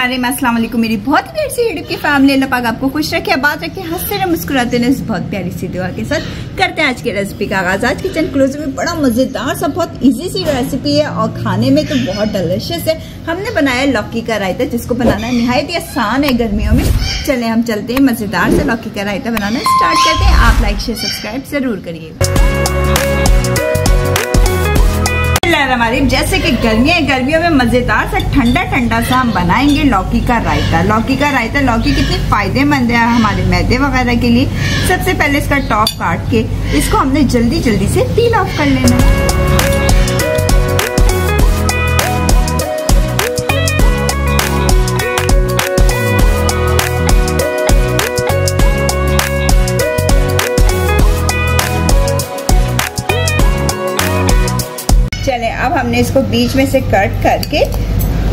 बिस्मिल्लाहिर्रहमानिर्रहीम। अस्सलाम वालेकुम मेरी बहुत ही प्यारी सी यूट्यूब की फैमिली। अल्लाह पाक आपको खुश रखे, आबाद रखे, हंसते रहे, मुस्कुराते रहे। इस बहुत प्यारी सी दुआ के साथ करते हैं आज की रेसिपी का आगाज। आज किचन क्लोज में बड़ा मजेदार सा बहुत इजी सी रेसिपी है और खाने में तो बहुत डिलिशियस है। हमने बनाया लौकी का रायता, जिसको बनाना निहायत ही आसान है गर्मियों में। चले हम चलते हैं मजेदार से लौकी का रायता बनाना स्टार्ट करते हैं। आप लाइक शेयर सब्सक्राइब जरूर करिएगा। हमारी जैसे कि गर्मियों में मजेदार सा ठंडा ठंडा सा हम बनाएंगे लौकी का रायता। लौकी का रायता, लौकी कितनी फायदेमंद है हमारे मैदे वगैरह के लिए। सबसे पहले इसका टॉप काट के इसको हमने जल्दी जल्दी से पील ऑफ कर लेना है। चले अब हमने इसको बीच में से कट करके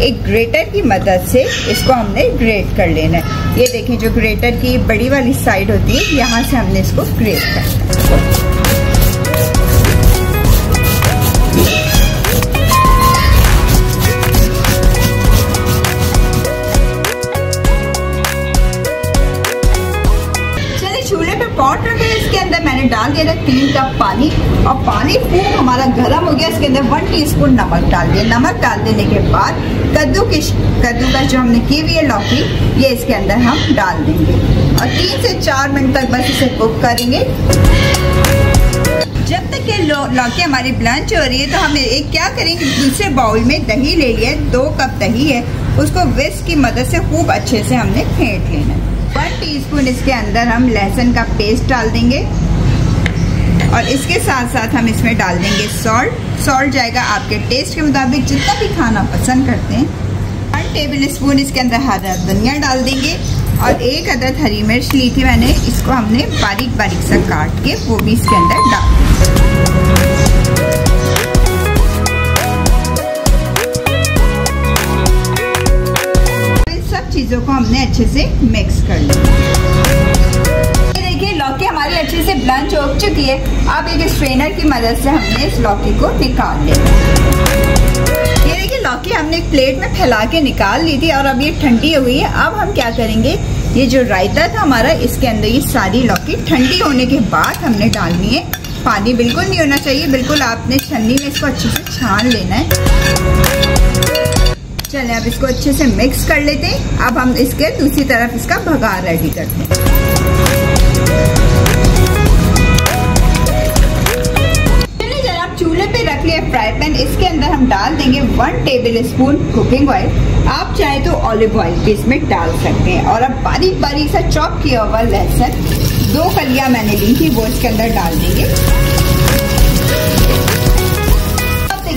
एक ग्रेटर की मदद से इसको हमने ग्रेट कर लेना है। ये देखें, जो ग्रेटर की बड़ी वाली साइड होती है, यहाँ से हमने इसको ग्रेट करना है। पॉट रखे, इसके अंदर मैंने डाल दिया 3 कप पानी और पानी खूब हमारा गर्म हो गया। इसके अंदर 1 टीस्पून नमक डाल दिया। नमक डाल देने के बाद कद्दू का जो हमने की हुई है लौकी, ये इसके अंदर हम डाल देंगे और 3 से 4 मिनट तक बस इसे कुक करेंगे। जब तक ये लौकी हमारी ब्लंच हो रही है तो हम एक क्या करेंगे, दूसरे बाउल में दही ले लिया, 2 कप दही है, उसको विस्क की मदद से खूब अच्छे से हमने फेंट लेना है। 1 टीस्पून इसके अंदर हम लहसुन का पेस्ट डाल देंगे और इसके साथ साथ हम इसमें डाल देंगे सॉल्ट जाएगा आपके टेस्ट के मुताबिक, जितना भी खाना पसंद करते हैं। 1 टेबल स्पून इसके अंदर हरा धनिया डाल देंगे और 1 अदद हरी मिर्च ली थी मैंने, इसको हमने बारीक बारीक सा काट के वो भी इसके अंदर डाल देंगे। चीजों को हमने अच्छे से मिक्स कर लिया। ये देखिए लौकी हमारी अच्छे से ब्लंच हो चुकी है। अब एक स्ट्रेनर की मदद से हमने इस लौकी को निकाल लिया। ये देखिए लौकी हमने एक प्लेट में फैला के निकाल ली थी और अब ये ठंडी हो गई है। अब हम क्या करेंगे, ये जो रायता था हमारा, इसके अंदर ये सारी लौकी ठंडी होने के बाद हमने डालनी है। पानी बिल्कुल नहीं होना चाहिए, बिल्कुल आपने छन्नी में इसको अच्छे से छान लेना है। चलिए अब इसको अच्छे से मिक्स कर लेते हैं। अब हम इसके दूसरी तरफ इसका भगार रेडी करते हैं। चलिए जरा आप चूल्हे पे रख लिया फ्राई पैन, इसके अंदर हम डाल देंगे 1 टेबल स्पून कुकिंग ऑयल। आप चाहे तो ऑलिव ऑयल भी इसमें डाल सकते हैं। और अब बारीक बारीक सा चॉप किया हुआ लहसुन, 2 कलियां मैंने ली थी, वो इसके अंदर डाल देंगे।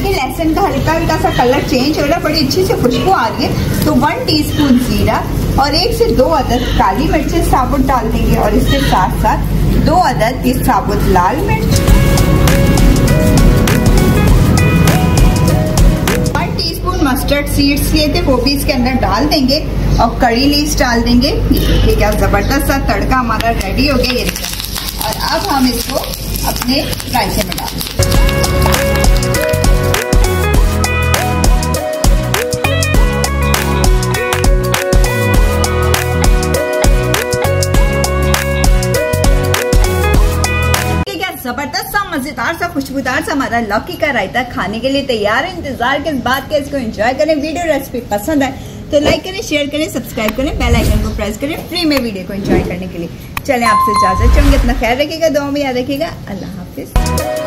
लहसुन का हल्का हल्का सा कलर चेंज हो रहा है, बड़ी अच्छी से खुशबू आ रही है। तो 1 टीस्पून जीरा और 1 से 2 अदद काली मिर्चें साबुत डाल देंगे और इसके साथ साथ 2 अदद की साबुत लाल मिर्च, 1 टीस्पून मस्टर्ड सीड्स लिए थे, वो भी इसके अंदर डाल देंगे और कड़ी लीव्स डाल देंगे। देखिए क्या जबरदस्त सा तड़का हमारा रेडी हो गया ये। और अब हम इसको अपने रायते में डालेंगे। जबरदस्त सा मजेदार सा खुशबूदार सा हमारा लौकी का रायता खाने के लिए तैयार है। इंतजार के बाद के इसको एंजॉय करें। वीडियो रेसिपी पसंद है तो लाइक करें, शेयर करें, सब्सक्राइब करें, बेल आइकन को प्रेस करें फ्री में वीडियो को एंजॉय करने के लिए। चलें आपसे इजाजत चाहूंगी, अपना ख्याल रखिएगा, दुआ में याद रखिएगा। अल्लाह हाफिज।